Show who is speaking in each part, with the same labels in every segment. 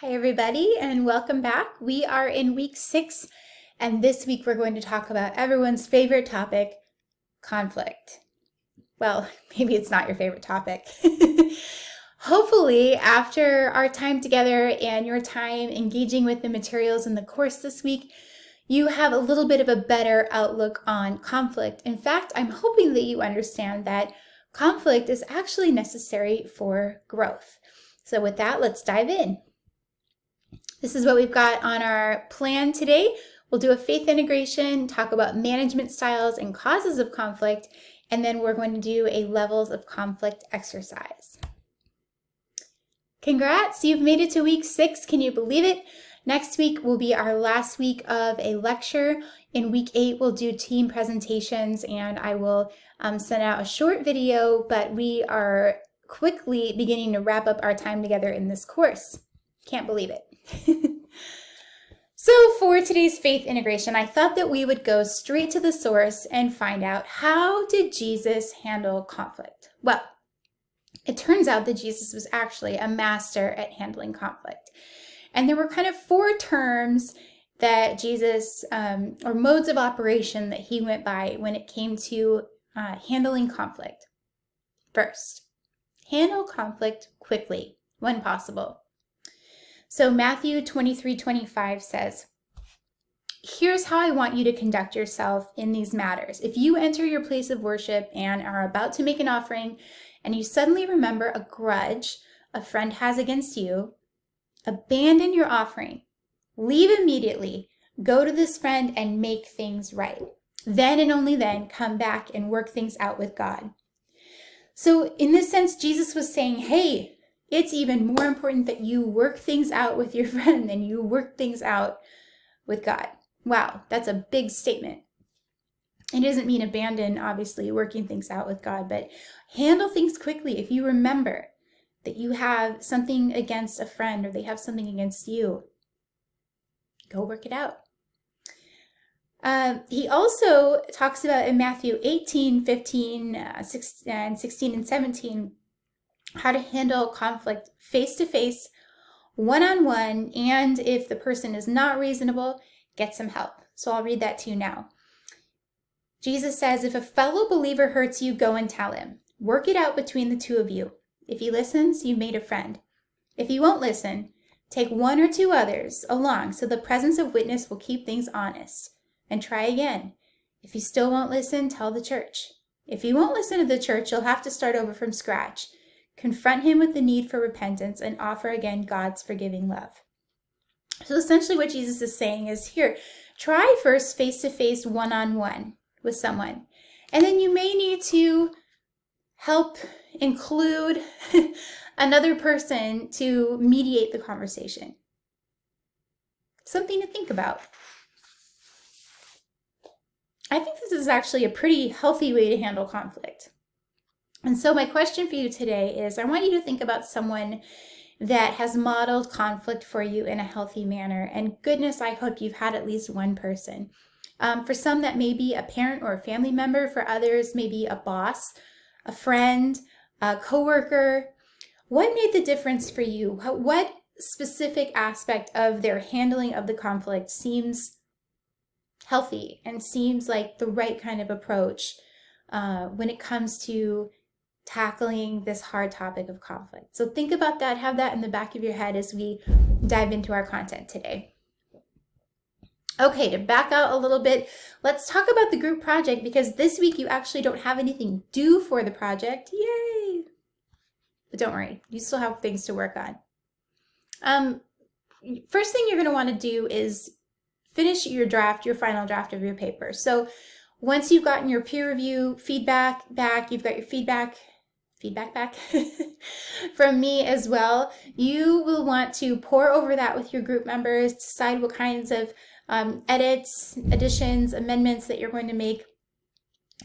Speaker 1: Hi everybody and welcome back. We are in week 6 and this week we're going to talk about everyone's favorite topic, conflict. Well, maybe it's not your favorite topic. Hopefully after our time together and your time engaging with the materials in the course this week, you have a little bit of a better outlook on conflict. In fact, I'm hoping that you understand that conflict is actually necessary for growth. So with that, let's dive in. This is what we've got on our plan today. We'll do a faith integration, talk about management styles and causes of conflict, and then we're going to do a levels of conflict exercise. Congrats, you've made it to week 6. Can you believe it? Next week will be our last week of a lecture. In week 8, we'll do team presentations, and I will send out a short video, but we are quickly beginning to wrap up our time together in this course. Can't believe it. So for today's faith integration, I thought that we would go straight to the source and find out, how did Jesus handle conflict? Well, it turns out that Jesus was actually a master at handling conflict. And there were kind of 4 terms that Jesus, or modes of operation that he went by when it came to handling conflict. First, handle conflict quickly when possible. So Matthew 23:25 says, "Here's how I want you to conduct yourself in these matters. If you enter your place of worship and are about to make an offering, and you suddenly remember a grudge a friend has against you, abandon your offering. Leave immediately. Go to this friend and make things right. Then and only then come back and work things out with God." So in this sense, Jesus was saying, hey, it's even more important that you work things out with your friend than you work things out with God. Wow, that's a big statement. It doesn't mean abandon, obviously, working things out with God, but handle things quickly. If you remember that you have something against a friend or they have something against you, go work it out. He also talks about in Matthew 18, 15, 16, and 17, how to handle conflict face-to-face, one-on-one, and if the person is not reasonable, get some help. So I'll read that to you now. Jesus says, "If a fellow believer hurts you, go and tell him. Work it out between the 2 of you. If he listens, you've made a friend. If he won't listen, take 1 or 2 others along so the presence of witness will keep things honest. And try again. If he still won't listen, tell the church. If he won't listen to the church, you'll have to start over from scratch. Confront him with the need for repentance and offer again God's forgiving love." So essentially what Jesus is saying is, here, try first face-to-face, one-on-one with someone. And then you may need to help include another person to mediate the conversation. Something to think about. I think this is actually a pretty healthy way to handle conflict. And so my question for you today is, I want you to think about someone that has modeled conflict for you in a healthy manner. And goodness, I hope you've had at least one person. For some, that may be a parent or a family member. For others, maybe a boss, a friend, a coworker. What made the difference for you? What specific aspect of their handling of the conflict seems healthy and seems like the right kind of approach when it comes to tackling this hard topic of conflict? So think about that, have that in the back of your head as we dive into our content today. Okay, to back out a little bit, let's talk about the group project, because this week you actually don't have anything due for the project. Yay! But don't worry, you still have things to work on. First thing you're going to want to do is finish your draft, your final draft of your paper. So once you've gotten your peer review feedback back, you've got your feedback back from me as well, you will want to pour over that with your group members, decide what kinds of edits, additions, amendments that you're going to make,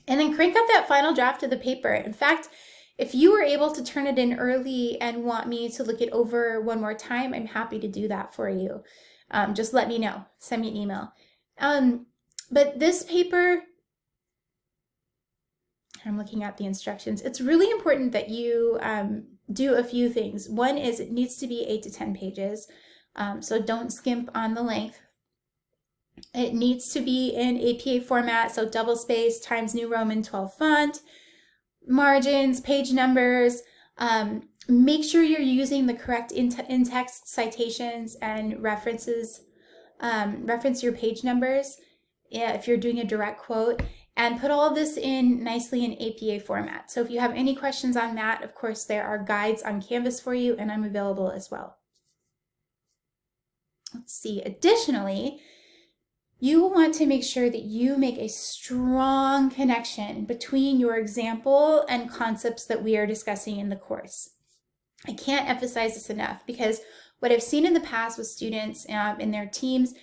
Speaker 1: and then crank up that final draft of the paper. In fact, if you were able to turn it in early and want me to look it over one more time, I'm happy to do that for you. Just let me know. Send me an email. But this paper, I'm looking at the instructions. It's really important that you do a few things. One is it needs to be 8 to 10 pages. So don't skimp on the length. It needs to be in APA format, so double space, Times New Roman 12 font, margins, page numbers. Make sure you're using the correct in-text citations and references. Reference your page numbers if you're doing a direct quote, and put all of this in nicely in APA format. So if you have any questions on that, of course, there are guides on Canvas for you, and I'm available as well. Let's see. Additionally, you will want to make sure that you make a strong connection between your example and concepts that we are discussing in the course. I can't emphasize this enough, because what I've seen in the past with students in their teams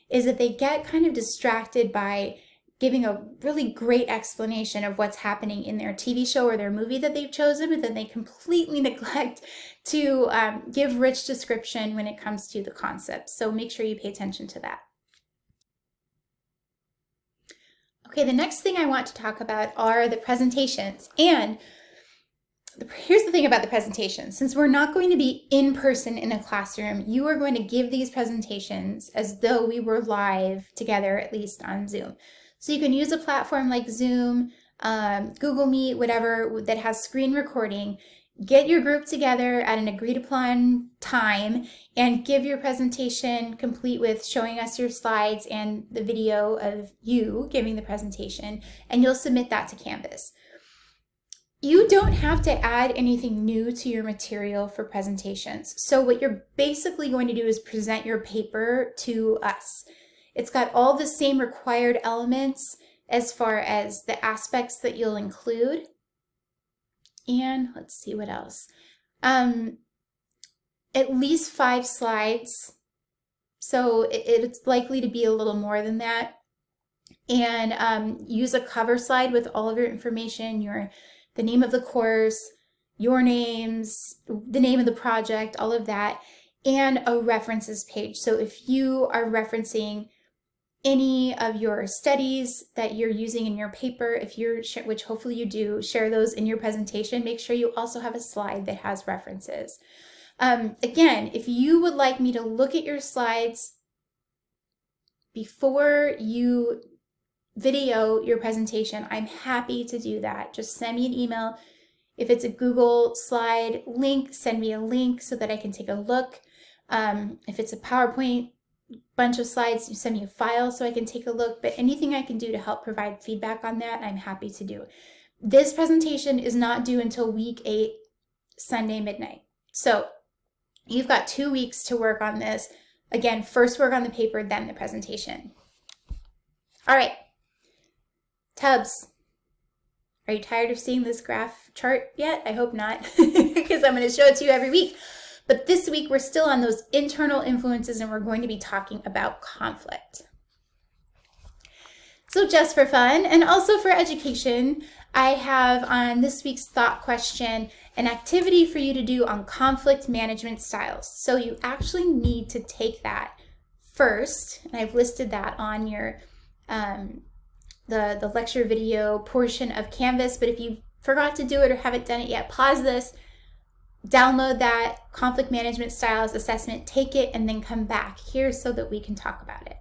Speaker 1: is that they get kind of distracted by giving a really great explanation of what's happening in their TV show or their movie that they've chosen, but then they completely neglect to give rich description when it comes to the concepts. So make sure you pay attention to that. Okay, the next thing I want to talk about are the presentations. And here's the thing about the presentations. Since we're not going to be in person in a classroom, you are going to give these presentations as though we were live together, at least on Zoom. So you can use a platform like Zoom, Google Meet, whatever, that has screen recording. Get your group together at an agreed upon time and give your presentation complete with showing us your slides and the video of you giving the presentation, and you'll submit that to Canvas. You don't have to add anything new to your material for presentations. So what you're basically going to do is present your paper to us. It's got all the same required elements as far as the aspects that you'll include. And let's see what else. At least 5 slides. So it's likely to be a little more than that. And use a cover slide with all of your information, the name of the course, your names, the name of the project, all of that, and a references page. So if you are referencing any of your studies that you're using in your paper, which hopefully you do, share those in your presentation. Make sure you also have a slide that has references. Again, if you would like me to look at your slides before you video your presentation, I'm happy to do that. Just send me an email. If it's a Google slide link, send me a link so that I can take a look. If it's a PowerPoint bunch of slides, you send me a file so I can take a look. But anything I can do to help provide feedback on that, I'm happy to do. This presentation is not due until week 8, Sunday midnight. So you've got 2 weeks to work on this. Again, first work on the paper, then the presentation. All right. Tubs, are you tired of seeing this graph chart yet? I hope not, because I'm going to show it to you every week. But this week, we're still on those internal influences, and we're going to be talking about conflict. So just for fun, and also for education, I have on this week's thought question an activity for you to do on conflict management styles. So you actually need to take that first, and I've listed that on your the lecture video portion of Canvas. But if you forgot to do it or haven't done it yet, pause this, download that conflict management styles assessment, take it, and then come back here so that we can talk about it.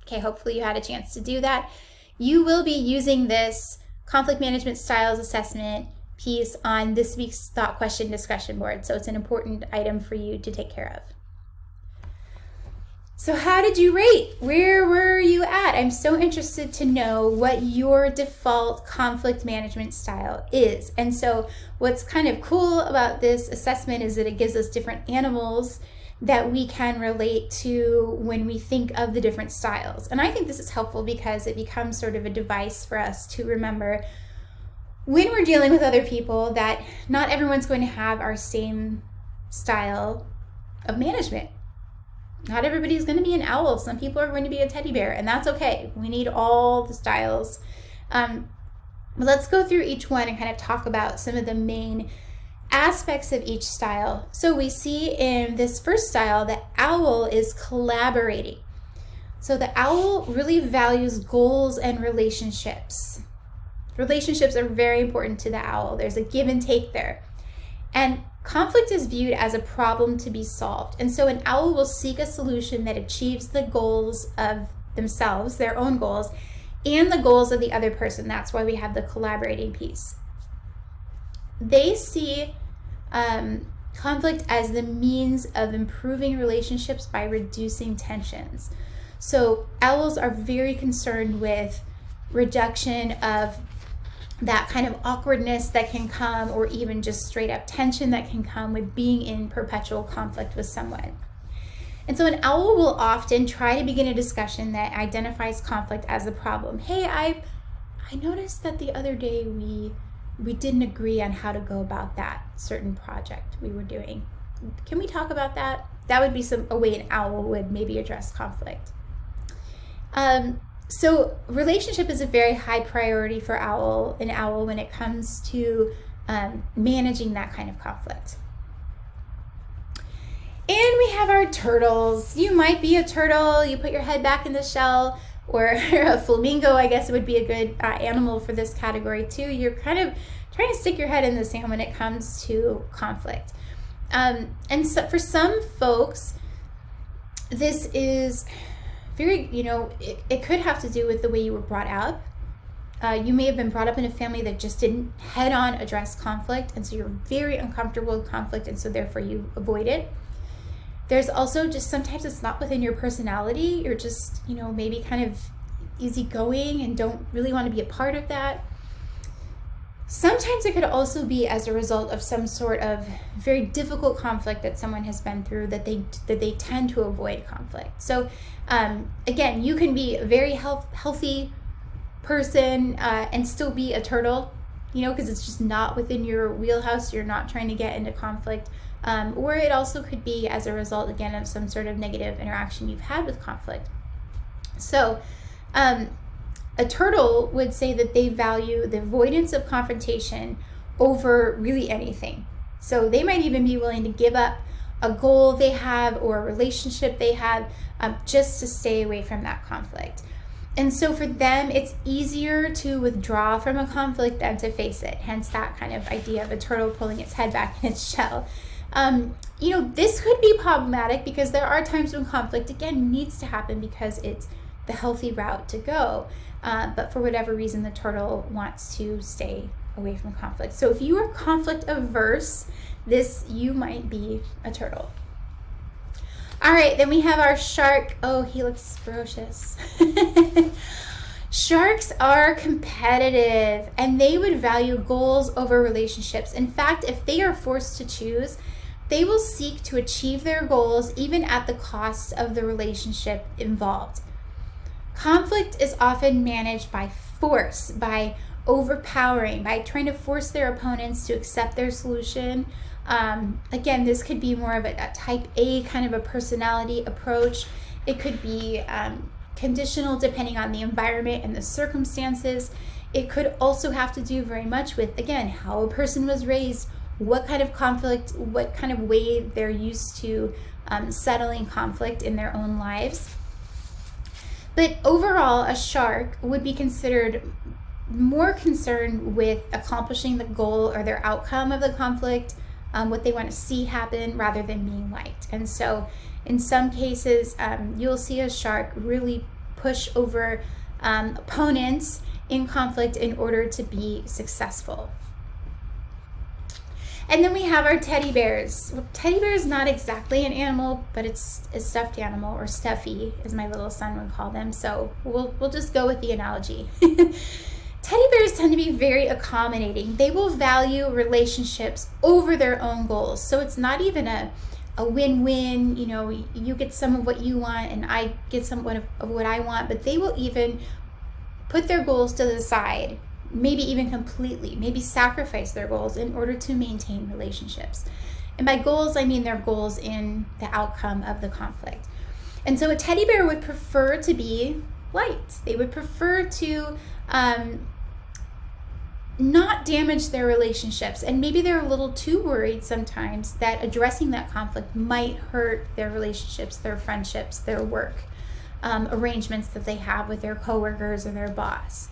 Speaker 1: Okay, hopefully you had a chance to do that. You will be using this conflict management styles assessment piece on this week's thought question discussion board, so it's an important item for you to take care of. So how did you rate? Where were you at? I'm so interested to know what your default conflict management style is. And so what's kind of cool about this assessment is that it gives us different animals that we can relate to when we think of the different styles. And I think this is helpful because it becomes sort of a device for us to remember when we're dealing with other people that not everyone's going to have our same style of management. Not everybody's going to be an owl. Some people are going to be a teddy bear, and that's okay. We need all the styles. But let's go through each one and kind of talk about some of the main aspects of each style. So we see in this first style, the owl is collaborating. So the owl really values goals and relationships. Relationships are very important to the owl. There's a give and take there. And conflict is viewed as a problem to be solved. And so an owl will seek a solution that achieves the goals of themselves, their own goals, and the goals of the other person. That's why we have the collaborating piece. They see conflict as the means of improving relationships by reducing tensions. So owls are very concerned with reduction of that kind of awkwardness that can come, or even just straight up tension that can come with being in perpetual conflict with someone. And so an owl will often try to begin a discussion that identifies conflict as the problem. Hey, I noticed that the other day we didn't agree on how to go about that certain project we were doing. Can we talk about that? That would be a way an owl would maybe address conflict. So relationship is a very high priority for an owl when it comes to managing that kind of conflict. And we have our turtles. You might be a turtle. You put your head back in the shell, or a flamingo, I guess, would be a good animal for this category too. You're kind of trying to stick your head in the sand when it comes to conflict. And so for some folks, this is very, it could have to do with the way you were brought up. You may have been brought up in a family that just didn't head on address conflict, and so you're very uncomfortable with conflict, and so therefore you avoid it. There's also just sometimes it's not within your personality. You're just, maybe kind of easygoing and don't really want to be a part of that. Sometimes it could also be as a result of some sort of very difficult conflict that someone has been through, that they tend to avoid conflict. So again, you can be a very healthy person and still be a turtle, because it's just not within your wheelhouse. You're not trying to get into conflict. Or it also could be as a result, again, of some sort of negative interaction you've had with conflict. So a turtle would say that they value the avoidance of confrontation over really anything. So they might even be willing to give up a goal they have or a relationship they have just to stay away from that conflict. And so for them, it's easier to withdraw from a conflict than to face it. Hence that kind of idea of a turtle pulling its head back in its shell. This could be problematic because there are times when conflict, again, needs to happen because it's the healthy route to go. But for whatever reason, the turtle wants to stay away from conflict. So if you are conflict averse, you might be a turtle. All right, then we have our shark. Oh, he looks ferocious. Sharks are competitive, and they would value goals over relationships. In fact, if they are forced to choose, they will seek to achieve their goals even at the cost of the relationship involved. Conflict is often managed by force, by overpowering, by trying to force their opponents to accept their solution. Again, this could be more of a type A kind of a personality approach. It could be conditional depending on the environment and the circumstances. It could also have to do very much with, again, how a person was raised, what kind of conflict, what kind of way they're used to settling conflict in their own lives. But overall, a shark would be considered more concerned with accomplishing the goal or their outcome of the conflict, what they want to see happen rather than being liked. And so in some cases, you'll see a shark really push over opponents in conflict in order to be successful. And then we have our teddy bears. Well, teddy bear is not exactly an animal, but it's a stuffed animal, or stuffy, as my little son would call them. So we'll just go with the analogy. Teddy bears tend to be very accommodating. They will value relationships over their own goals. So it's not even a win-win, you get some of what you want and I get some of what I want, but they will even put their goals to the side, maybe even completely, maybe sacrifice their goals in order to maintain relationships. And by goals, I mean their goals in the outcome of the conflict. And so a teddy bear would prefer to be liked. They would prefer to not damage their relationships. And maybe they're a little too worried sometimes that addressing that conflict might hurt their relationships, their friendships, their work arrangements that they have with their coworkers or their boss.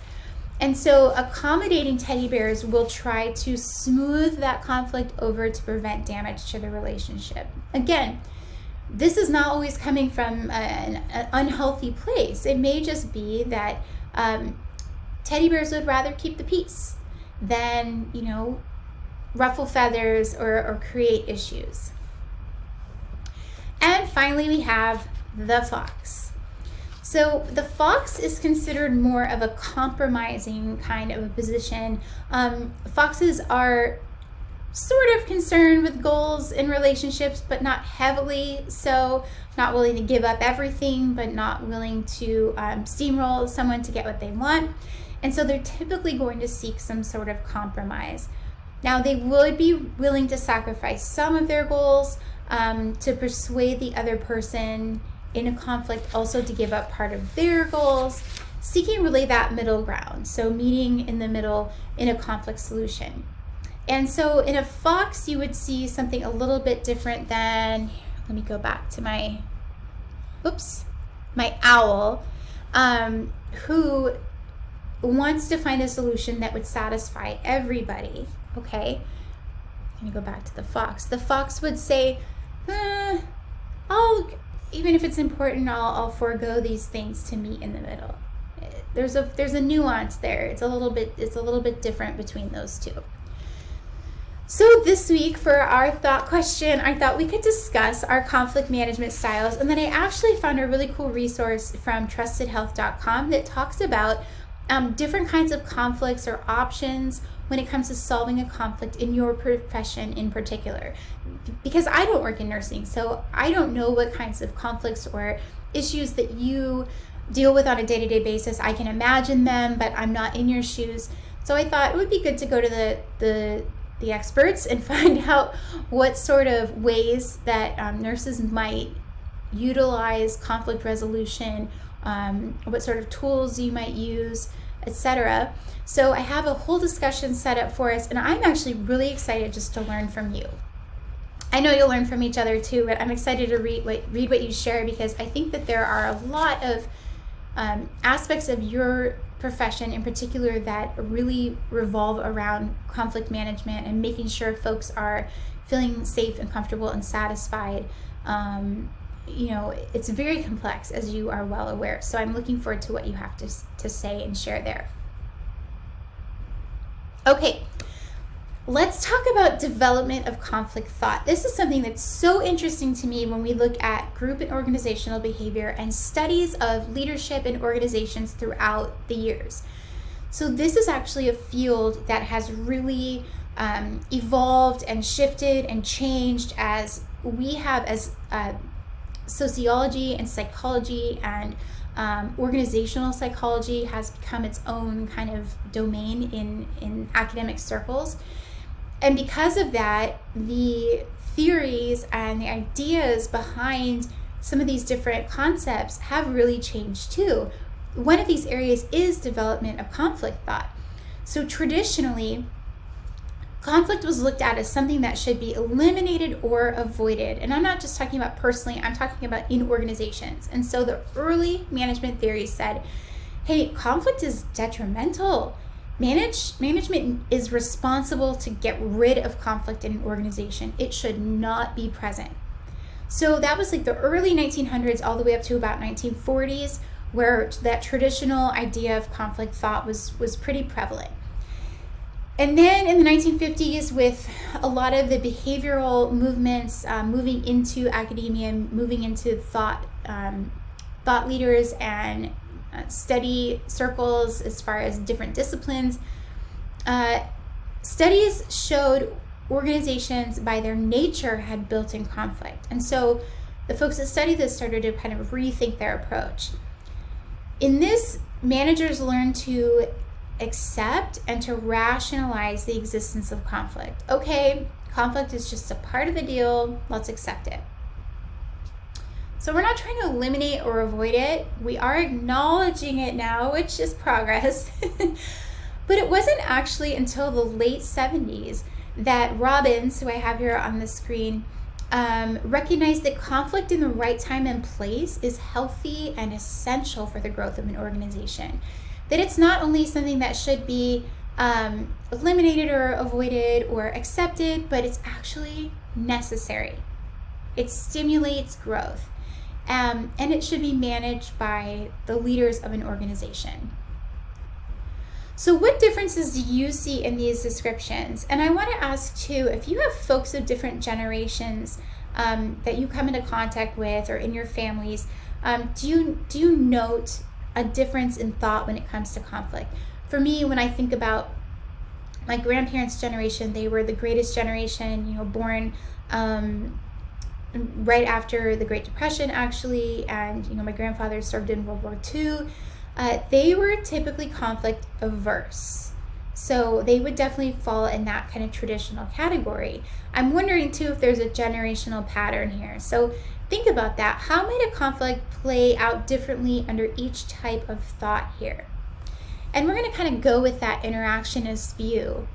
Speaker 1: And so accommodating teddy bears will try to smooth that conflict over to prevent damage to the relationship. Again, this is not always coming from an unhealthy place. It may just be that teddy bears would rather keep the peace than, ruffle feathers or create issues. And finally, we have the fox. So the fox is considered more of a compromising kind of a position. Foxes are sort of concerned with goals in relationships, but not heavily so, not willing to give up everything, but not willing to steamroll someone to get what they want. And so they're typically going to seek some sort of compromise. Now, they would be willing to sacrifice some of their goals to persuade the other person in a conflict also to give up part of their goals, seeking really that middle ground. So meeting in the middle in a conflict solution. And so in a fox, you would see something a little bit different than, let me go back to my owl, who wants to find a solution that would satisfy everybody, okay? Let me go back to the fox. The fox would say, even if it's important, I'll forego these things to meet in the middle. There's a nuance there. It's a little bit different between those two. So this week for our thought question, I thought we could discuss our conflict management styles, and then I actually found a really cool resource from trustedhealth.com that talks about different kinds of conflicts or options when it comes to solving a conflict in your profession in particular. Because I don't work in nursing, so I don't know what kinds of conflicts or issues that you deal with on a day-to-day basis. I can imagine them, but I'm not in your shoes. So I thought it would be good to go to the experts and find out what sort of ways that nurses might utilize conflict resolution, what sort of tools you might use, etc. So I have a whole discussion set up for us, and I'm actually really excited just to learn from you. I know you'll learn from each other too, but I'm excited to read what you share, because I think that there are a lot of aspects of your profession in particular that really revolve around conflict management and making sure folks are feeling safe and comfortable and satisfied. It's very complex, as you are well aware. So I'm looking forward to what you have to say and share there. Okay, let's talk about development of conflict thought. This is something that's so interesting to me when we look at group and organizational behavior and studies of leadership in organizations throughout the years. So this is actually a field that has really evolved and shifted and changed as we have as sociology and psychology and organizational psychology has become its own kind of domain in academic circles. And because of that, the theories and the ideas behind some of these different concepts have really changed too. One of these areas is development of conflict thought. So traditionally, conflict was looked at as something that should be eliminated or avoided. And I'm not just talking about personally, I'm talking about in organizations. And so the early management theories said, hey, conflict is detrimental. Management is responsible to get rid of conflict in an organization. It should not be present. So that was like the early 1900s all the way up to about 1940s, where that traditional idea of conflict thought was pretty prevalent. And then in the 1950s, with a lot of the behavioral movements moving into academia, moving into thought leaders and study circles as far as different disciplines, studies showed organizations by their nature had built-in conflict. And so the folks that studied this started to kind of rethink their approach. In this, managers learned to accept and to rationalize the existence of conflict. Okay, conflict is just a part of the deal, let's accept it. So we're not trying to eliminate or avoid it. We are acknowledging it now, which is progress. But it wasn't actually until the late 70s that Robbins, who I have here on the screen, recognized that conflict in the right time and place is healthy and essential for the growth of an organization. that it's not only something that should be eliminated or avoided or accepted, but it's actually necessary. It stimulates growth, and it should be managed by the leaders of an organization. So what differences do you see in these descriptions? And I want to ask too, if you have folks of different generations that you come into contact with or in your families, do you note a difference in thought when it comes to conflict? For me, when I think about my grandparents' generation, they were the greatest generation, born right after the Great Depression, actually, and my grandfather served in World War II. They were typically conflict averse, so they would definitely fall in that kind of traditional category. I'm wondering too if there's a generational pattern here. So think about that. How might a conflict play out differently under each type of thought here? And we're going to kind of go with that interactionist view.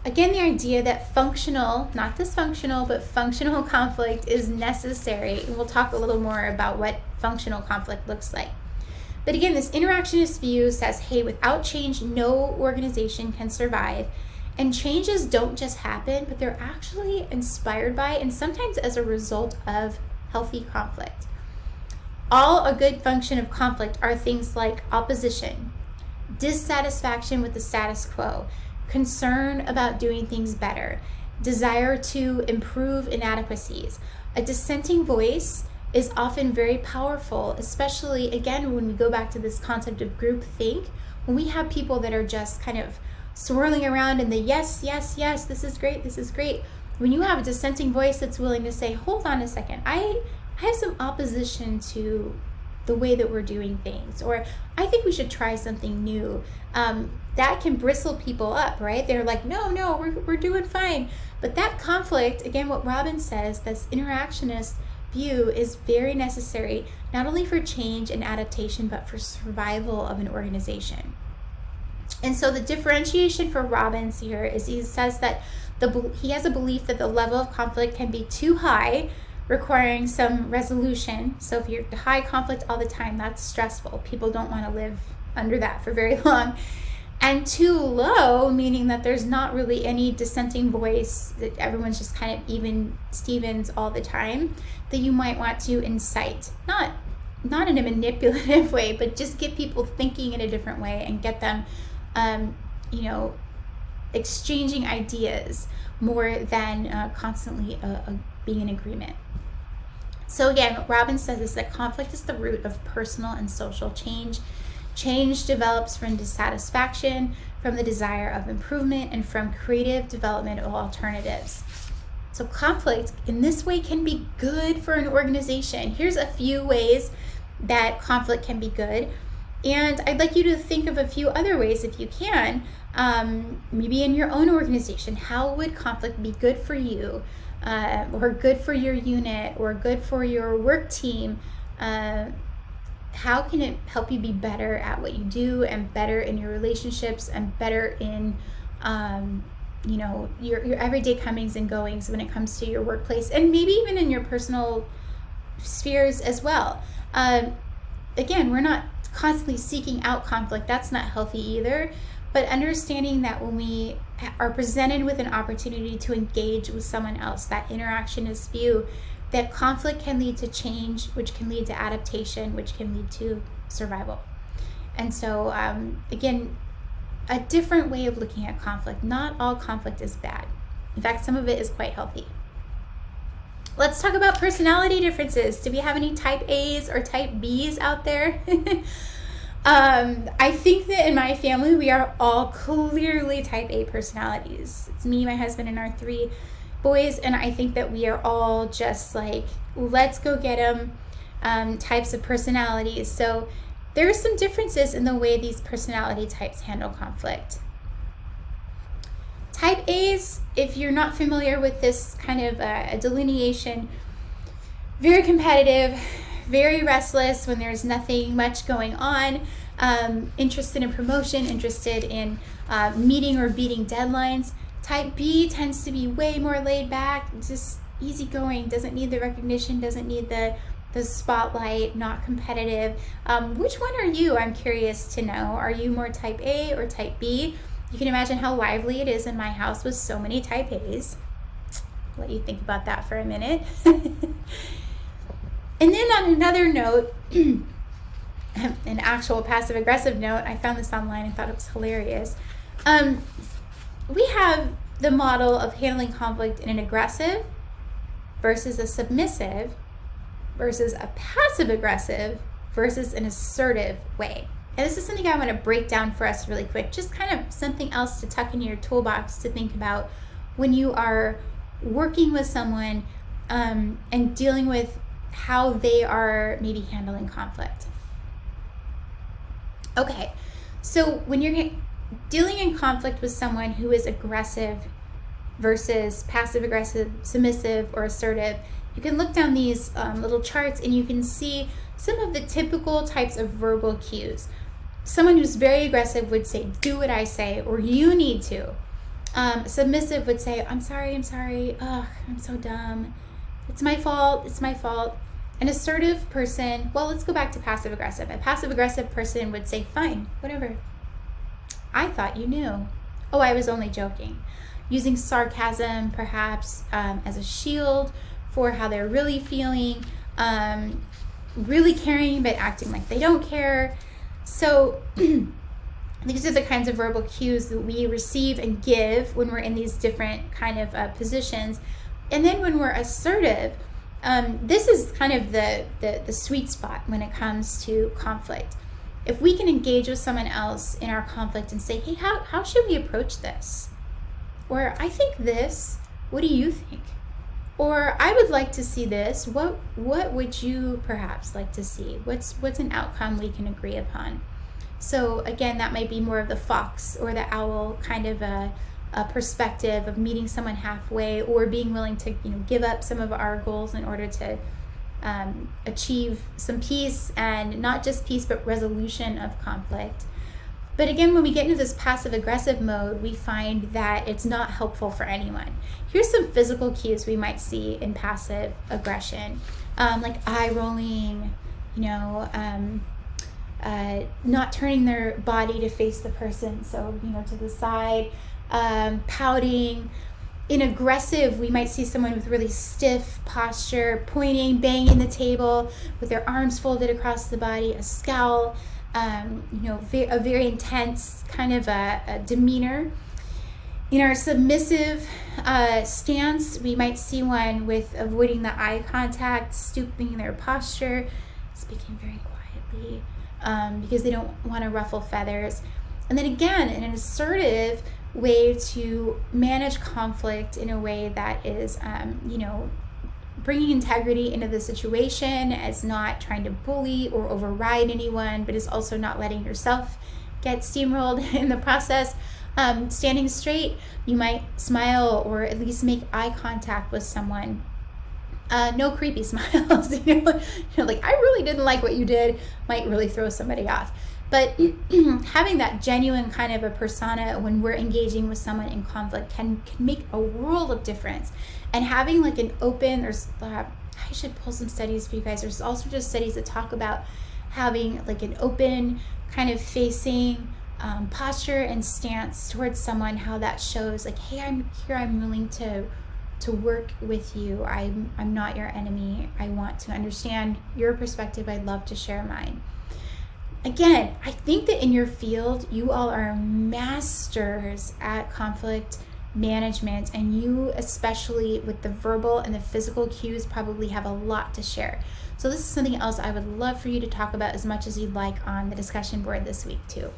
Speaker 1: Again, the idea that functional, not dysfunctional, but functional conflict is necessary. And we'll talk a little more about what functional conflict looks like. But again, this interactionist view says, hey, without change, no organization can survive. And changes don't just happen, but they're actually inspired by and sometimes as a result of healthy conflict. All a good function of conflict are things like opposition, dissatisfaction with the status quo, concern about doing things better, desire to improve inadequacies. A dissenting voice is often very powerful, especially, again, when we go back to this concept of groupthink, when we have people that are just kind of swirling around in the yes, yes, yes, this is great, this is great. When you have a dissenting voice that's willing to say, hold on a second, I have some opposition to the way that we're doing things, or I think we should try something new. That can bristle people up, right? They're like, no, we're doing fine. But that conflict, again, what Robin says, this interactionist view is very necessary, not only for change and adaptation, but for survival of an organization. And so the differentiation for Robbins here is he says that he has a belief that the level of conflict can be too high, requiring some resolution. So if you're high conflict all the time, that's stressful. People don't want to live under that for very long. And too low, meaning that there's not really any dissenting voice, that everyone's just kind of even Stevens all the time, that you might want to incite. Not in a manipulative way, but just get people thinking in a different way and get them, exchanging ideas more than constantly being in agreement. So again, what Robin says is that conflict is the root of personal and social change. Change develops from dissatisfaction, from the desire of improvement, and from creative development of alternatives. So conflict in this way can be good for an organization. Here's a few ways that conflict can be good. And I'd like you to think of a few other ways if you can. Maybe in your own organization, how would conflict be good for you, or good for your unit, or good for your work team? How can it help you be better at what you do, and better in your relationships, and better in your everyday comings and goings when it comes to your workplace, and maybe even in your personal spheres as well? Again, we're not constantly seeking out conflict. That's not healthy either. But understanding that when we are presented with an opportunity to engage with someone else, that interactionist view, that conflict can lead to change, which can lead to adaptation, which can lead to survival. And so, again, a different way of looking at conflict. Not all conflict is bad. In fact, some of it is quite healthy. Let's talk about personality differences. Do we have any type A's or type B's out there? I think that in my family, we are all clearly type A personalities. It's me, my husband, and our 3 boys, and I think that we are all just like, let's go get them types of personalities. So there are some differences in the way these personality types handle conflict. Type A's, if you're not familiar with this kind of a delineation, very competitive, very restless when there's nothing much going on, interested in promotion, interested in meeting or beating deadlines. Type B tends to be way more laid back, just easygoing, doesn't need the recognition, doesn't need the the spotlight, not competitive. Which one are you? I'm curious to know. Are you more type A or type B? You can imagine how lively it is in my house with so many type A's. I'll let you think about that for a minute. And then on another note, an actual passive aggressive note, I found this online and thought it was hilarious. We have the model of handling conflict in an aggressive versus a submissive versus a passive aggressive versus an assertive way. And this is something I want to break down for us really quick, just kind of something else to tuck in your toolbox to think about when you are working with someone and dealing with how they are maybe handling conflict. Okay, so when you're dealing in conflict with someone who is aggressive versus passive aggressive, submissive, or assertive, you can look down these little charts and you can see some of the typical types of verbal cues. Someone who's very aggressive would say, do what I say, or you need to. Submissive would say, I'm sorry, ugh, I'm so dumb. It's my fault. An assertive person, well, let's go back to passive aggressive. A passive aggressive person would say, fine, whatever. I thought you knew. Oh, I was only joking. Using sarcasm, perhaps, as a shield for how they're really feeling, really caring but acting like they don't care. So these are the kinds of verbal cues that we receive and give when we're in these different kind of positions. And then when we're assertive, this is kind of the sweet spot when it comes to conflict. If we can engage with someone else in our conflict and say, hey, how should we approach this? Or I think this, what do you think? Or I would like to see this, what would you perhaps like to see? What's an outcome we can agree upon? So again, that might be more of the fox or the owl kind of a perspective of meeting someone halfway, or being willing to give up some of our goals in order to achieve some peace, and not just peace but resolution of conflict. But again, when we get into this passive aggressive mode, we find that it's not helpful for anyone. Here's some physical cues we might see in passive aggression, like eye rolling, not turning their body to face the person, so to the side, pouting. In aggressive, we might see someone with really stiff posture, pointing, banging the table with their arms folded across the body, a scowl, a very intense kind of a demeanor. In our submissive stance, we might see one with avoiding the eye contact, stooping their posture, speaking very quietly because they don't want to ruffle feathers. And then again, in an assertive way to manage conflict in a way that is, bringing integrity into the situation, as not trying to bully or override anyone, but is also not letting yourself get steamrolled in the process. Standing straight, you might smile or at least make eye contact with someone. No creepy smiles, like I really didn't like what you did, might really throw somebody off. But having that genuine kind of a persona when we're engaging with someone in conflict can make a world of difference. And having like an open, I should pull some studies for you guys. There's also just studies that talk about having like an open kind of facing posture and stance towards someone, how that shows like, hey, I'm here, I'm willing to work with you. I'm not your enemy. I want to understand your perspective. I'd love to share mine. Again, I think that in your field, you all are masters at conflict management, and you, especially with the verbal and the physical cues, probably have a lot to share. So this is something else I would love for you to talk about as much as you'd like on the discussion board this week too.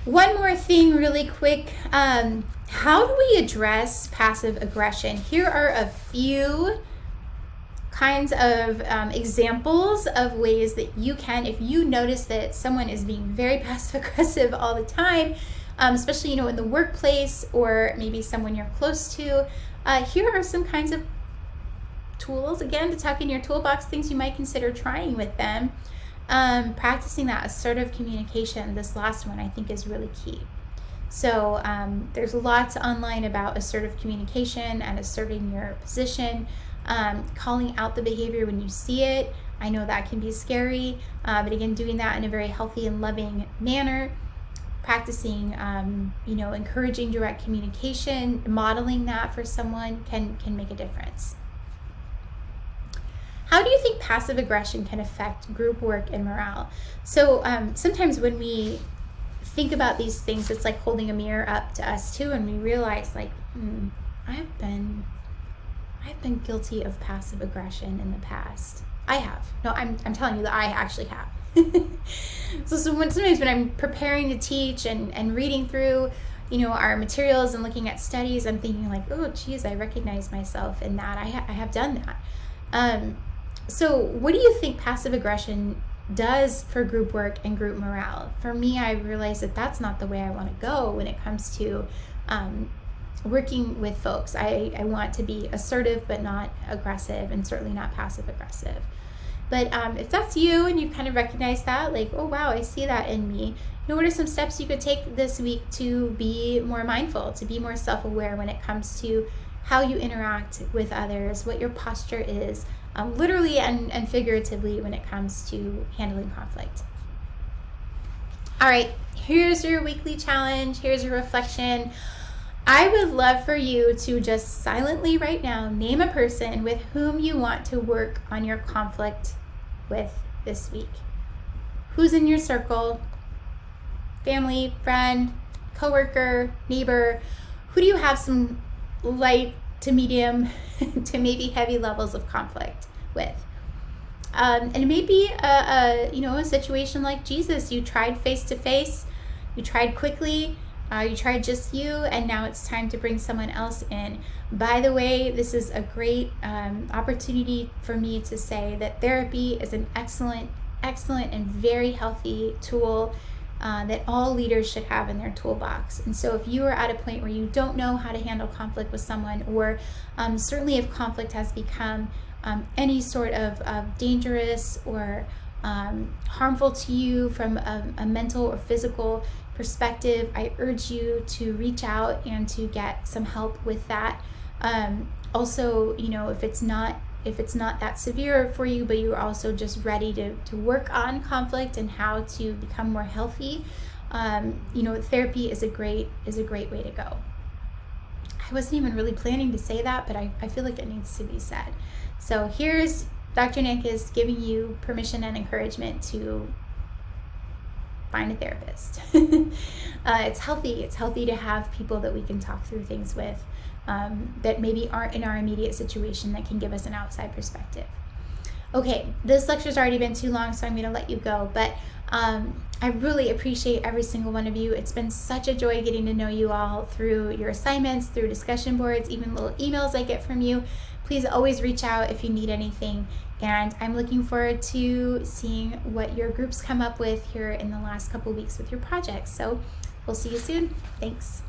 Speaker 1: One more thing really quick. How do we address passive aggression? Here are a few kinds of examples of ways that you can, if you notice that someone is being very passive aggressive all the time, especially in the workplace or maybe someone you're close to, here are some kinds of tools, again, to tuck in your toolbox, things you might consider trying with them. Practicing that assertive communication, this last one I think is really key. So there's lots online about assertive communication and asserting your position, calling out the behavior when you see it. I know that can be scary, but again, doing that in a very healthy and loving manner, practicing, encouraging direct communication, modeling that for someone can make a difference. How do you think passive aggression can affect group work and morale? So sometimes when we think about these things, it's like holding a mirror up to us too, and we realize like, I've been guilty of passive aggression in the past. I have. No, I'm telling you that I actually have. So sometimes when I'm preparing to teach and reading through, our materials and looking at studies, I'm thinking like, oh, geez, I recognize myself in that. I have done that. So what do you think passive aggression does for group work and group morale? For me, I realized that that's not the way I want to go when it comes to working with folks. I want to be assertive, but not aggressive, and certainly not passive aggressive. But if that's you and you've kind of recognized that, like, oh, wow, I see that in me, what are some steps you could take this week to be more mindful, to be more self-aware when it comes to how you interact with others, what your posture is, literally and figuratively when it comes to handling conflict? All right, here's your weekly challenge. Here's your reflection. I would love for you to just silently right now name a person with whom you want to work on your conflict with this week. Who's in your circle? Family, friend, coworker, neighbor? Who do you have some light to medium to maybe heavy levels of conflict with? And it may be a situation like Jesus. You tried face to face, you tried quickly, you tried just you, and now it's time to bring someone else in. By the way, this is a great opportunity for me to say that therapy is an excellent and very healthy tool that all leaders should have in their toolbox. And so if you are at a point where you don't know how to handle conflict with someone, or certainly if conflict has become any sort of dangerous or harmful to you from a mental or physical perspective, I urge you to reach out and to get some help with that. Also, if it's not that severe for you, but you're also just ready to work on conflict and how to become more healthy, therapy is a great way to go. I wasn't even really planning to say that, but I feel like it needs to be said. So here's Dr. Nick is giving you permission and encouragement to find a therapist. It's healthy to have people that we can talk through things with that maybe aren't in our immediate situation, that can give us an outside perspective. Okay, this lecture's already been too long, so I'm going to let you go, but I really appreciate every single one of you. It's been such a joy getting to know you all through your assignments, through discussion boards, even little emails I get from you. Please always reach out if you need anything, and I'm looking forward to seeing what your groups come up with here in the last couple weeks with your projects. So we'll see you soon. Thanks.